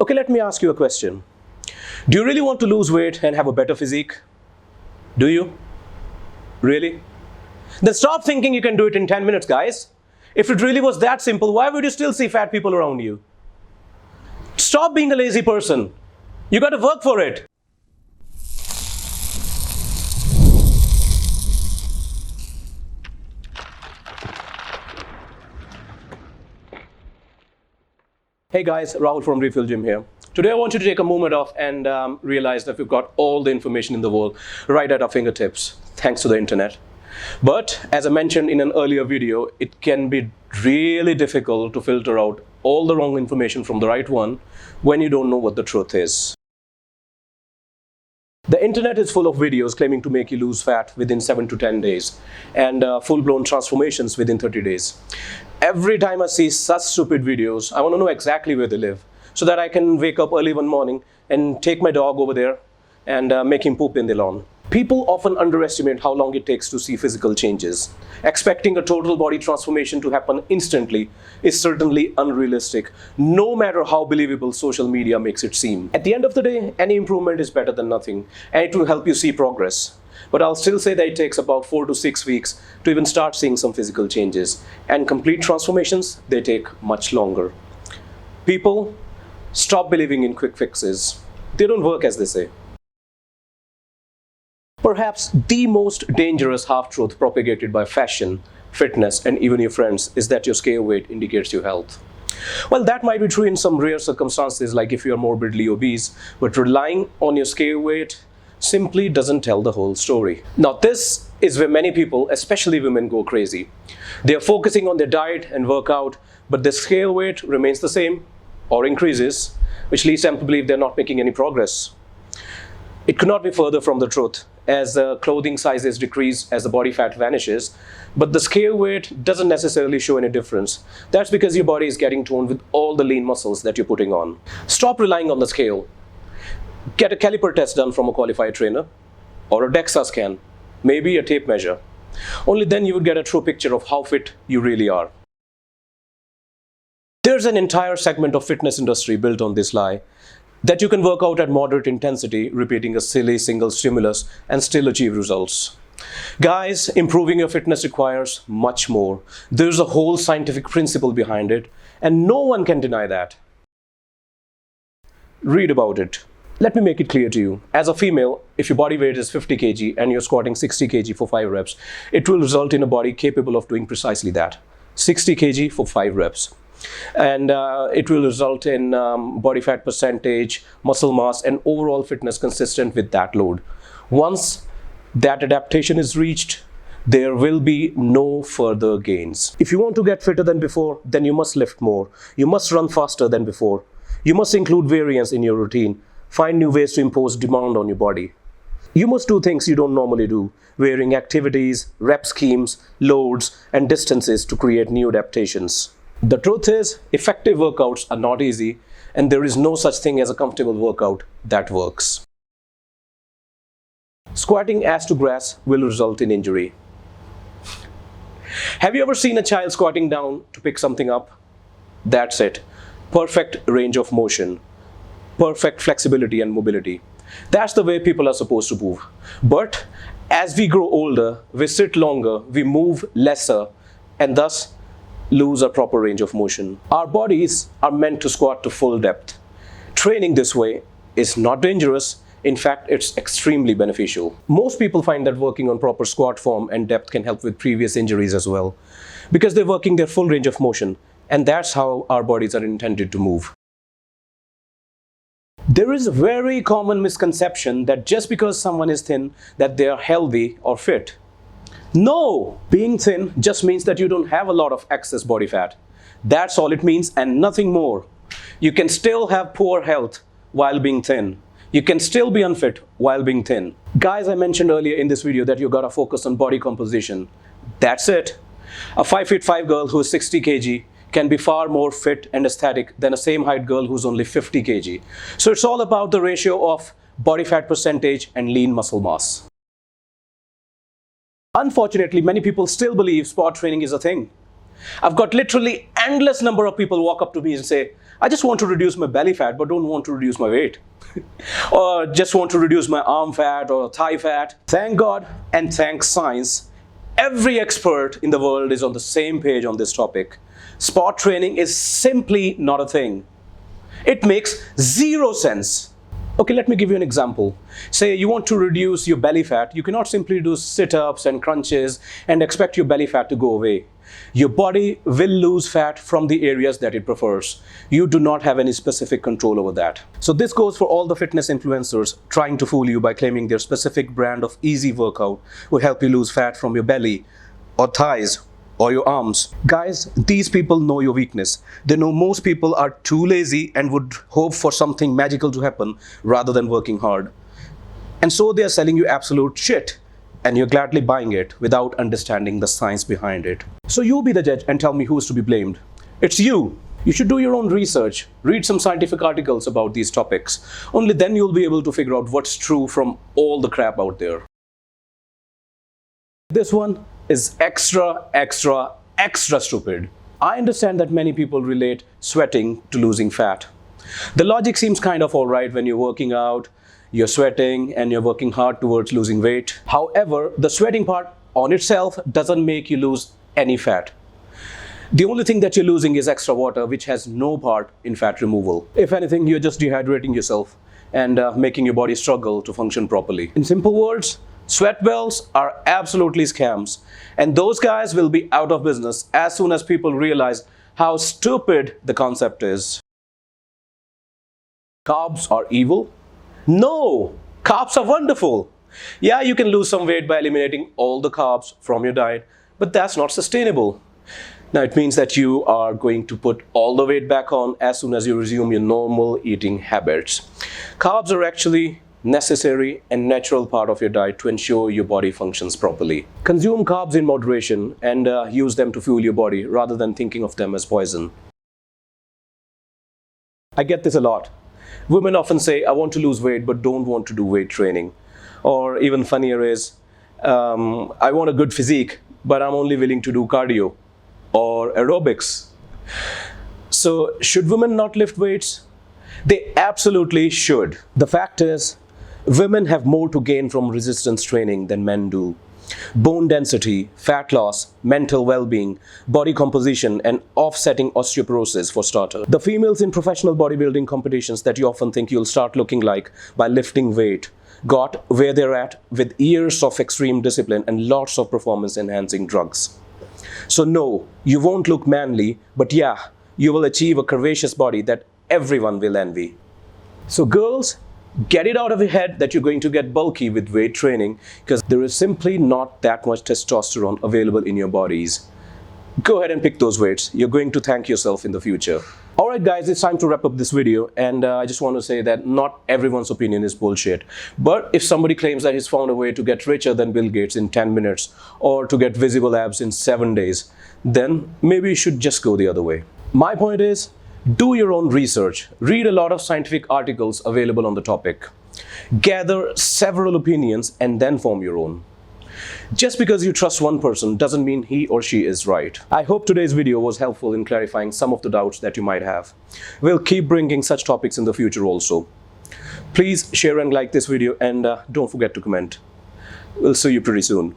Okay, let me ask you a question. Do you really want to lose weight and have a better physique? Do you? Really? Then stop thinking you can do it in 10 minutes, guys. If it really was that simple, why would you still see fat people around you? Stop being a lazy person. You got to work for it. Hey guys, Rahul from Refill Gym here. Today I want you to take a moment off and realize that we've got all the information in the world right at our fingertips, thanks to the internet. But as I mentioned in an earlier video, it can be really difficult to filter out all the wrong information from the right one when you don't know what the truth is. The internet is full of videos claiming to make you lose fat within 7 to 10 days and full-blown transformations within 30 days. Every time I see such stupid videos, I want to know exactly where they live so that I can wake up early one morning and take my dog over there and make him poop in the lawn. People often underestimate how long it takes to see physical changes. Expecting a total body transformation to happen instantly is certainly unrealistic, no matter how believable social media makes it seem. At the end of the day, any improvement is better than nothing, and it will help you see progress. But I'll still say that it takes about 4 to 6 weeks to even start seeing some physical changes. And complete transformations, they take much longer. People, stop believing in quick fixes. They don't work, as they say. Perhaps the most dangerous half-truth propagated by fashion, fitness, and even your friends is that your scale weight indicates your health. Well, that might be true in some rare circumstances, like if you are morbidly obese, but relying on your scale weight simply doesn't tell the whole story. Now, this is where many people, especially women, go crazy. They are focusing on their diet and workout, but their scale weight remains the same or increases, which leads them to believe they're not making any progress. It could not be further from the truth, as the clothing sizes decrease as the body fat vanishes, but the scale weight doesn't necessarily show any difference. That's because your body is getting toned with all the lean muscles that you're putting on. Stop relying on the scale. Get a caliper test done from a qualified trainer, or a DEXA scan, maybe a tape measure. Only then you would get a true picture of how fit you really are. There's an entire segment of fitness industry built on this lie, that you can work out at moderate intensity, repeating a silly single stimulus and still achieve results. Guys, improving your fitness requires much more. There's a whole scientific principle behind it, and no one can deny that. Read about it. Let me make it clear to you. As a female, if your body weight is 50 kg and you're squatting 60 kg for 5 reps, it will result in a body capable of doing precisely that. 60 kg for 5 reps. And it will result in body fat percentage, muscle mass, and overall fitness consistent with that load. Once that adaptation is reached, there will be no further gains. If you want to get fitter than before, then you must lift more. You must run faster than before. You must include variance in your routine. Find new ways to impose demand on your body. You must do things you don't normally do, varying activities, rep schemes, loads, and distances to create new adaptations. The truth is, effective workouts are not easy, and there is no such thing as a comfortable workout that works. Squatting ass to grass will result in injury. Have you ever seen a child squatting down to pick something up? That's it. Perfect range of motion. Perfect flexibility and mobility. That's the way people are supposed to move. But as we grow older, we sit longer, we move lesser, and thus lose our proper range of motion. Our bodies are meant to squat to full depth. Training this way is not dangerous. In fact, it's extremely beneficial. Most people find that working on proper squat form and depth can help with previous injuries as well, because they're working their full range of motion, and that's how our bodies are intended to move. There is a very common misconception that just because someone is thin, that they are healthy or fit. No! Being thin just means that you don't have a lot of excess body fat. That's all it means and nothing more. You can still have poor health while being thin. You can still be unfit while being thin. Guys, I mentioned earlier in this video that you gotta focus on body composition. That's it. A 5'5" girl who is 60 kg can be far more fit and aesthetic than a same height girl who's only 50 kg. So it's all about the ratio of body fat percentage and lean muscle mass. Unfortunately, many people still believe sport training is a thing. I've got literally endless number of people walk up to me and say, I just want to reduce my belly fat but don't want to reduce my weight. Or just want to reduce my arm fat or thigh fat. Thank God and thanks science, every expert in the world is on the same page on this topic. Spot training is simply not a thing. It makes zero sense. Okay, let me give you an example. Say you want to reduce your belly fat. You cannot simply do sit-ups and crunches and expect your belly fat to go away. Your body will lose fat from the areas that it prefers. You do not have any specific control over that. So this goes for all the fitness influencers trying to fool you by claiming their specific brand of easy workout will help you lose fat from your belly or thighs or your arms. Guys, these people know your weakness. They know most people are too lazy and would hope for something magical to happen rather than working hard. And so they are selling you absolute shit, and you're gladly buying it without understanding the science behind it. So you be the judge and tell me who's to be blamed. It's you. You should do your own research, read some scientific articles about these topics. Only then you'll be able to figure out what's true from all the crap out there. This one is extra stupid. I understand that many people relate sweating to losing fat. The logic seems kind of alright when you're working out, you're sweating and you're working hard towards losing weight. However, the sweating part on itself doesn't make you lose any fat. The only thing that you're losing is extra water, which has no part in fat removal. If anything, you're just dehydrating yourself and making your body struggle to function properly. In simple words, sweat wells are absolutely scams, and those guys will be out of business as soon as people realize how stupid the concept is. Carbs are evil? No! Carbs are wonderful! Yeah, you can lose some weight by eliminating all the carbs from your diet, but that's not sustainable. Now it means that you are going to put all the weight back on as soon as you resume your normal eating habits. Carbs are actually necessary and natural part of your diet to ensure your body functions properly. Consume carbs in moderation and use them to fuel your body rather than thinking of them as poison. I get this a lot. Women often say, I want to lose weight but don't want to do weight training. Or even funnier is, I want a good physique but I'm only willing to do cardio or aerobics. So should women not lift weights? They absolutely should. The fact is, women have more to gain from resistance training than men do. Bone density, fat loss, mental well-being, body composition, and offsetting osteoporosis for starters. The females in professional bodybuilding competitions that you often think you'll start looking like by lifting weight got where they're at with years of extreme discipline and lots of performance-enhancing drugs. So no, you won't look manly, but yeah, you will achieve a curvaceous body that everyone will envy. So girls, get it out of your head that you're going to get bulky with weight training, because there is simply not that much testosterone available in your bodies. Go ahead and pick those weights. You're going to thank yourself in the future. Alright guys, it's time to wrap up this video, and I just want to say that not everyone's opinion is bullshit. But if somebody claims that he's found a way to get richer than Bill Gates in 10 minutes or to get visible abs in 7 days, then maybe you should just go the other way. My point is, do your own research. Read a lot of scientific articles available on the topic. Gather several opinions and then form your own. Just because you trust one person doesn't mean he or she is right. I hope today's video was helpful in clarifying some of the doubts that you might have. We'll keep bringing such topics in the future also. Please share and like this video, and don't forget to comment. We'll see you pretty soon.